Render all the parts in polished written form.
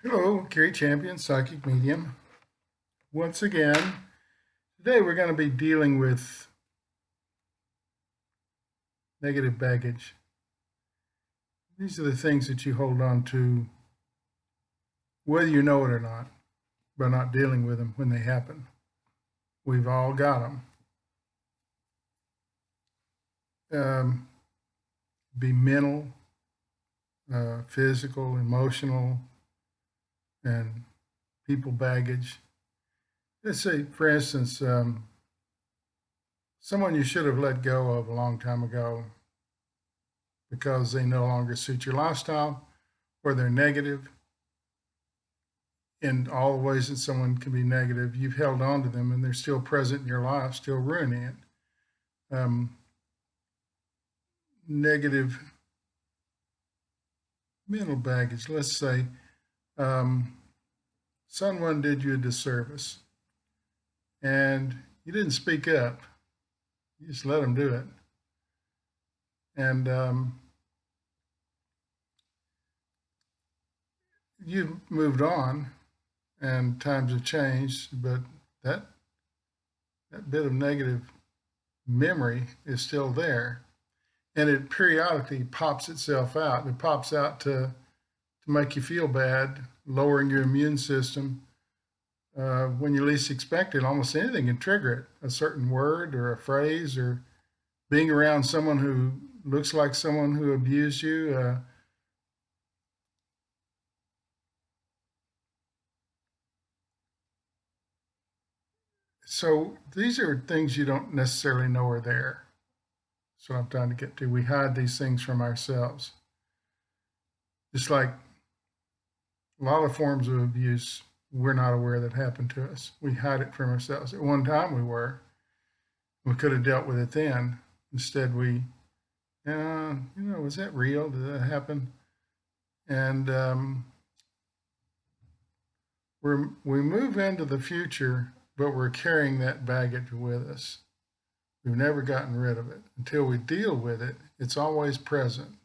Hello, Kerry Champion, Psychic Medium. Once again, today we're going to be dealing with negative baggage. These are the things that you hold on to, whether you know it or not, by not dealing with them when they happen. We've all got them. Be mental, physical, emotional, and people baggage. Let's say, for instance, someone you should have let go of a long time ago because they no longer suit your lifestyle or they're negative in all the ways that someone can be negative. You've held on to them and they're still present in your life, still ruining it. Negative mental baggage. Let's say someone did you a disservice and you didn't speak up. You just let them do it. And you've moved on and times have changed, but that bit of negative memory is still there. And it periodically pops itself out. It pops out to make you feel bad, lowering your immune system. When you least expect it, almost anything can trigger it. A certain word or a phrase or being around someone who looks like someone who abused you. So these are things you don't necessarily know are there. That's what I'm trying to get to. We hide these things from ourselves. Just like a lot of forms of abuse, we're not aware that happened to us. We hide it from ourselves. At one time we were. We could have dealt with it then. Instead was that real? Did that happen? And we move into the future, but we're carrying that baggage with us. We've never gotten rid of it. Until we deal with it, it's always present.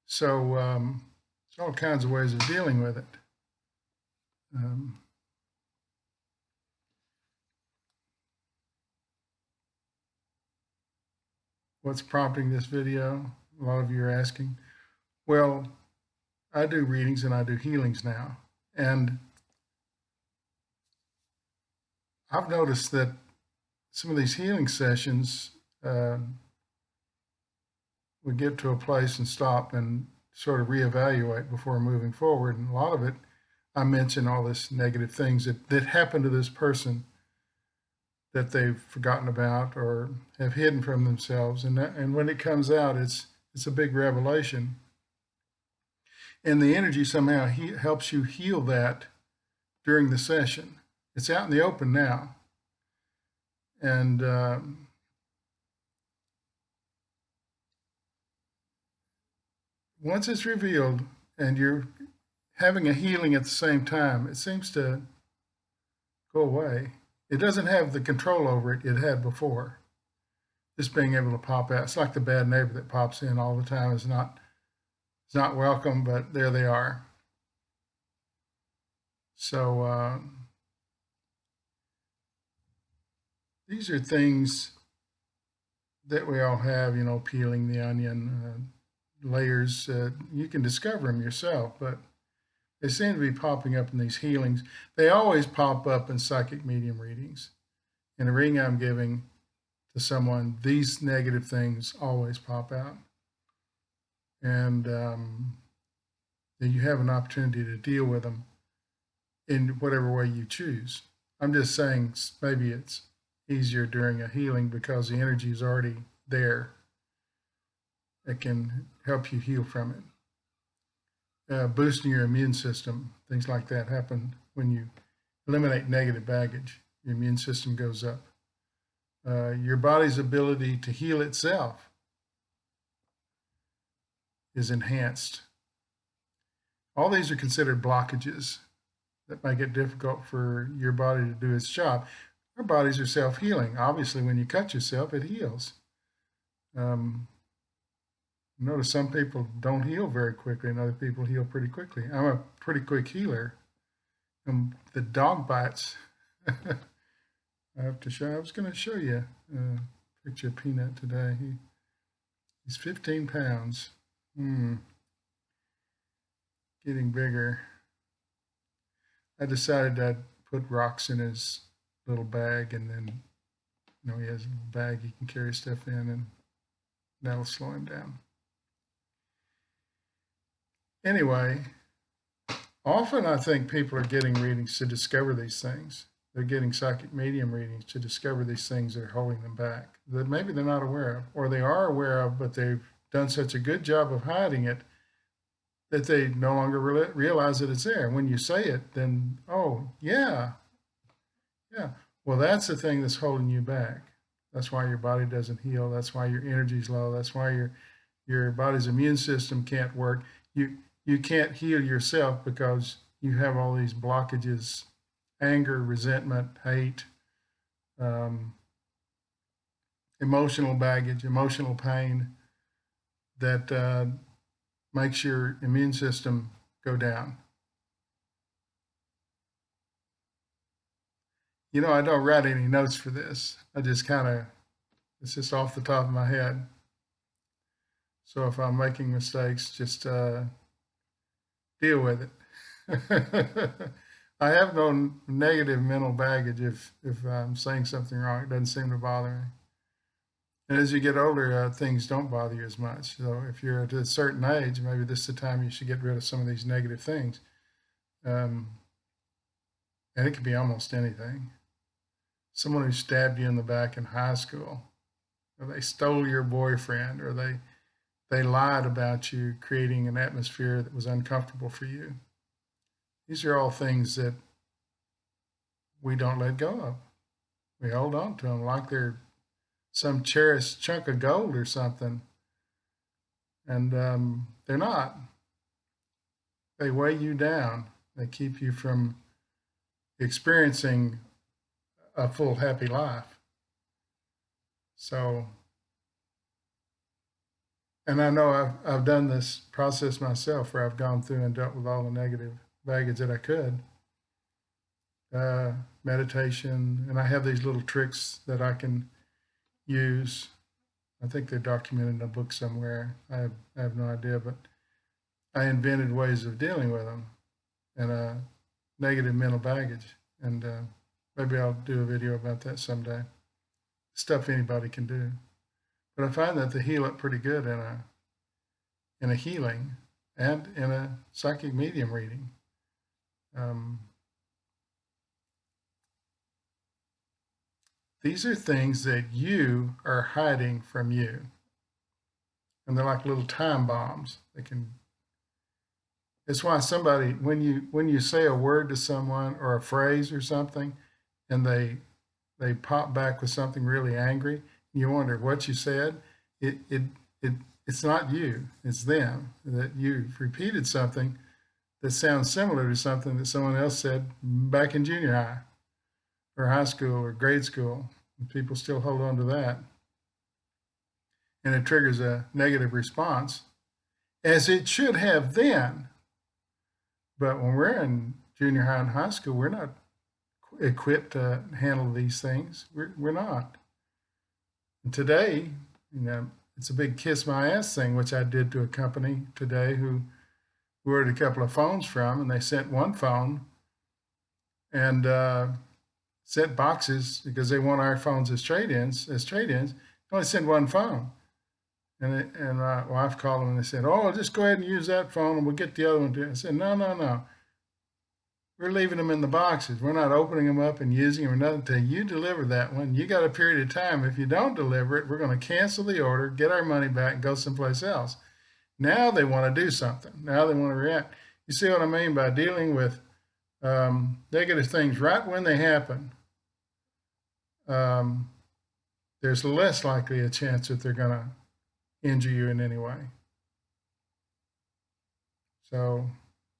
So there's all kinds of ways of dealing with it. What's prompting this video? A lot of you are asking. Well, I do readings and I do healings now. And I've noticed that some of these healing sessions, we get to a place and stop and sort of reevaluate before moving forward. And a lot of it, I mention all this negative things that happened to this person that they've forgotten about or have hidden from themselves. And when it comes out, it's a big revelation. And the energy somehow helps you heal that during the session. It's out in the open now. And once it's revealed and you're having a healing at the same time, it seems to go away. It doesn't have the control over it had before. Just being able to pop out. It's like the bad neighbor that pops in all the time is not welcome, but there they are. So these are things that we all have, peeling the onion, layers. You can discover them yourself, but they seem to be popping up in these healings. They always pop up in psychic medium readings. In a reading I'm giving to someone, these negative things always pop out. And then you have an opportunity to deal with them in whatever way you choose. I'm just saying maybe it's easier during a healing because the energy is already there. It can help you heal from it. Boosting your immune system, things like that happen when you eliminate negative baggage. Your immune system goes up. Your body's ability to heal itself is enhanced. All these are considered blockages that make it difficult for your body to do its job. Our bodies are self-healing. Obviously, when you cut yourself, it heals. Notice some people don't heal very quickly and other people heal pretty quickly. I'm a pretty quick healer. And the dog bites, I have to show, I was going to show you a picture of Peanut today. He's 15 pounds. Getting bigger. I decided I'd put rocks in his little bag, and then, he has a little bag he can carry stuff in, and that'll slow him down. Anyway, often I think people are getting readings to discover these things. They're getting psychic medium readings to discover these things that are holding them back, that maybe they're not aware of, or they are aware of, but they've done such a good job of hiding it that they no longer realize that it's there. When you say it, then, oh, yeah. Well, that's the thing that's holding you back. That's why your body doesn't heal. That's why your energy's low. That's why your body's immune system can't work. You can't heal yourself because you have all these blockages, anger, resentment, hate, emotional baggage, emotional pain that makes your immune system go down. I don't write any notes for this. I just it's just off the top of my head. So if I'm making mistakes, just deal with it. I have no negative mental baggage if I'm saying something wrong. It doesn't seem to bother me. And as you get older, things don't bother you as much. So if you're at a certain age, maybe this is the time you should get rid of some of these negative things. And it could be almost anything. Someone who stabbed you in the back in high school, or they stole your boyfriend, or they lied about you, creating an atmosphere that was uncomfortable for you. These are all things that we don't let go of. We hold on to them like they're some cherished chunk of gold or something. And they're not. They weigh you down. They keep you from experiencing a full, happy life. So, and I know I've done this process myself where I've gone through and dealt with all the negative baggage that I could. Meditation, and I have these little tricks that I can use. I think they're documented in a book somewhere. I have no idea, but I invented ways of dealing with them and negative mental baggage. And maybe I'll do a video about that someday. Stuff anybody can do. But I find that they heal it pretty good in a healing and in a psychic medium reading. These are things that you are hiding from you. And they're like little time bombs. It's why somebody, when you say a word to someone or a phrase or something, and they pop back with something really angry, you wonder what you said, it's not you, it's them. That you've repeated something that sounds similar to something that someone else said back in junior high or high school or grade school. And people still hold on to that. And it triggers a negative response, as it should have then. But when we're in junior high and high school, we're not equipped to handle these things. We're not. And today, it's a big kiss my ass thing, which I did to a company today who we ordered a couple of phones from, and they sent one phone and sent boxes because they want our phones as trade-ins. They only send one phone. And my wife called them and they said, "Oh, just go ahead and use that phone and we'll get the other one too." I said, No. We're leaving them in the boxes. We're not opening them up and using them or nothing until you deliver that one. You got a period of time. If you don't deliver it, we're going to cancel the order, get our money back, and go someplace else. Now they want to do something. Now they want to react. You see what I mean by dealing with negative things right when they happen? There's less likely a chance that they're going to injure you in any way. So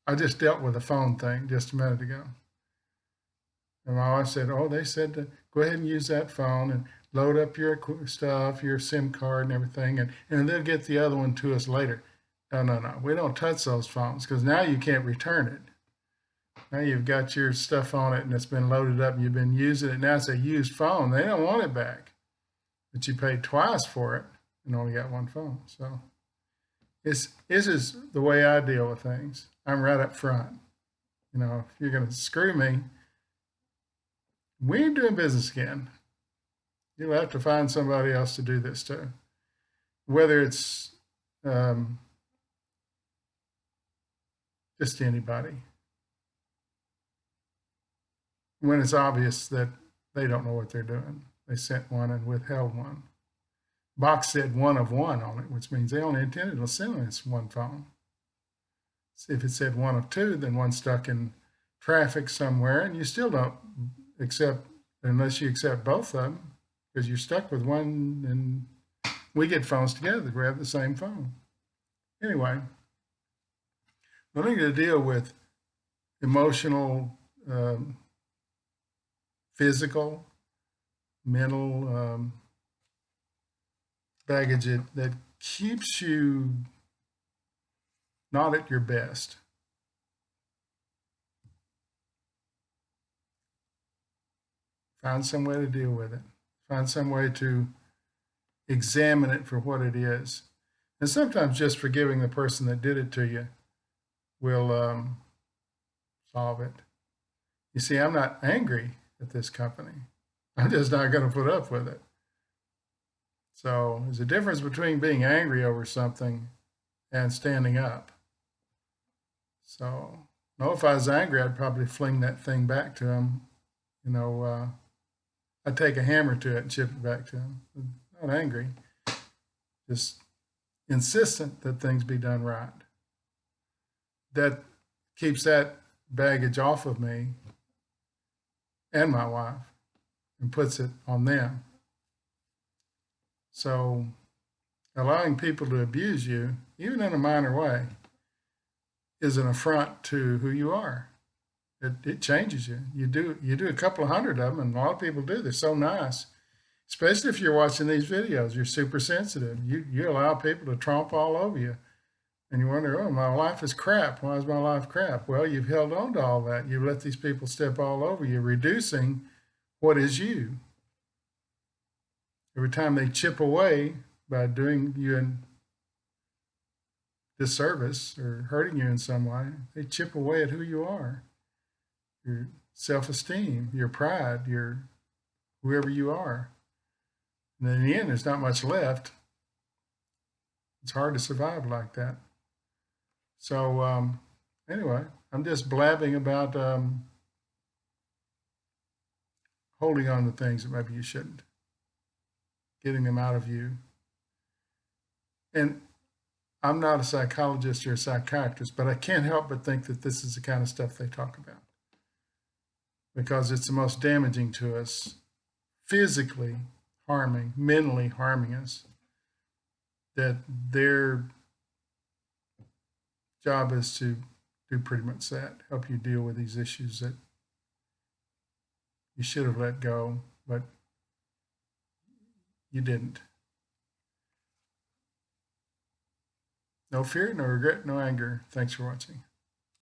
I just dealt with the phone thing just a minute ago. And my wife said, "Oh, they said to go ahead and use that phone." And load up your stuff, your SIM card and everything, and they'll get the other one to us later. No, no, no. We don't touch those phones because now you can't return it. Now you've got your stuff on it and it's been loaded up and you've been using it. Now it's a used phone. They don't want it back, but you paid twice for it and only got one phone. So this is the way I deal with things. I'm right up front. You know, if you're going to screw me, we ain't doing business again. You'll have to find somebody else to do this to. Whether it's just anybody. When it's obvious that they don't know what they're doing. They sent one and withheld one. Box said one of one on it, which means they only intended to send us one phone. See, if it said one of two, then one's stuck in traffic somewhere, and you still don't accept, unless you accept both of them, because you're stuck with one, and we get phones together. We have the same phone. Anyway, we're going to deal with emotional, physical, mental baggage that keeps you not at your best. Find some way to deal with it. Find some way to examine it for what it is. And sometimes just forgiving the person that did it to you will solve it. You see, I'm not angry at this company. I'm just not going to put up with it. So there's a difference between being angry over something and standing up. So, no, if I was angry, I'd probably fling that thing back to him. You know, I'd take a hammer to it and chip it back to him. I'm not angry, just insistent that things be done right. That keeps that baggage off of me and my wife and puts it on them. So allowing people to abuse you, even in a minor way, is an affront to who you are. It changes you. You do a couple of hundred of them, and a lot of people do. They're so nice, especially if you're watching these videos. You're super sensitive. You allow people to tromp all over you, and you wonder, oh, my life is crap. Why is my life crap? Well, you've held on to all that. You've let these people step all over you, reducing what is you. Every time they chip away by doing you a disservice or hurting you in some way, they chip away at who you are, your self-esteem, your pride, your whoever you are. And in the end, there's not much left. It's hard to survive like that. So anyway, I'm just blabbing about holding on to things that maybe you shouldn't, getting them out of you. And I'm not a psychologist or a psychiatrist, but I can't help but think that this is the kind of stuff they talk about, because it's the most damaging to us, physically harming, mentally harming us, that their job is to do pretty much that, help you deal with these issues that you should have let go, but you didn't. No fear, no regret, no anger. Thanks for watching.